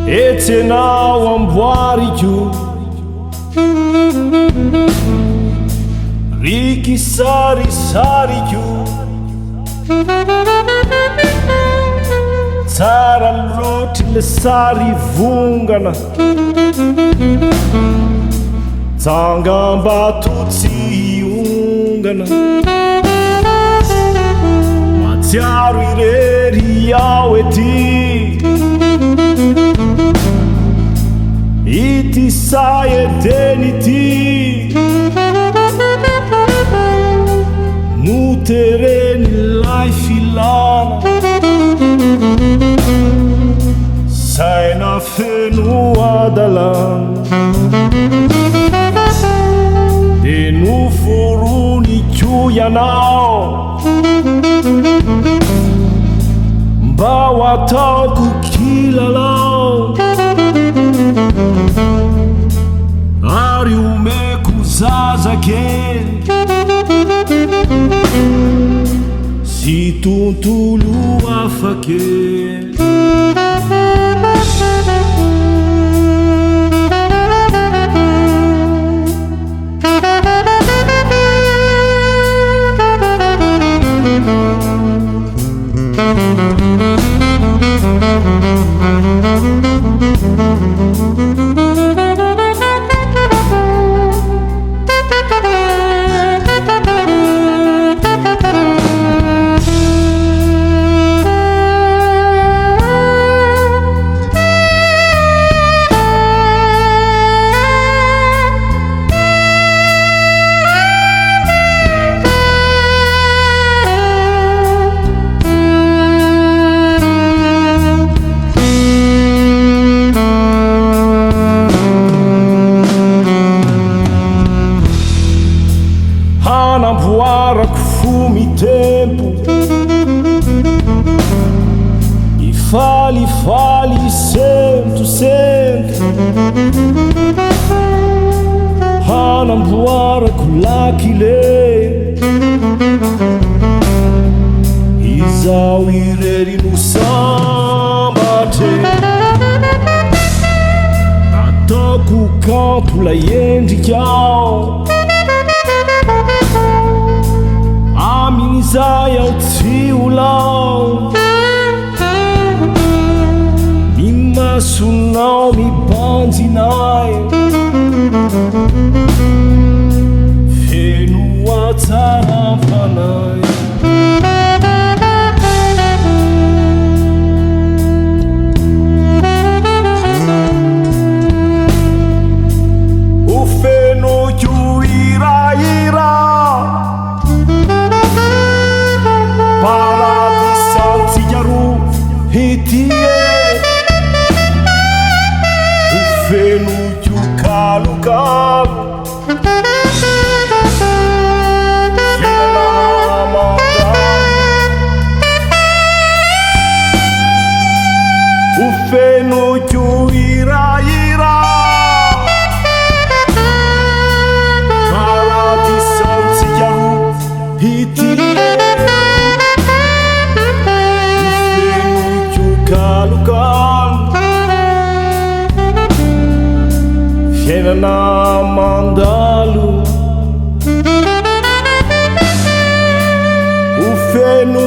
Etsenao amboariko riky sarisariko tsara loatry le sary vongana tsangam-bato tsy hiongana matsiaro irery ao ety ity say eteny ity notereny lay filana saina feno adalana de noforoniko ianao mba ho ataoko kilalao ary omeko zazakely sy tontolo afakely hanamboarako fomy tempo ifalifaly sentosento hanamboarako lakile izao irery no sambatre ataoko kanto la endrikao amin'izay ao tsy olao ny masonao mibanjinay feno atsarampanay o feno io iraira paradisantsiaro hitie o feno io kalokalo o feno io iraira paradisantsiaro hitie fiainana mandalo o feno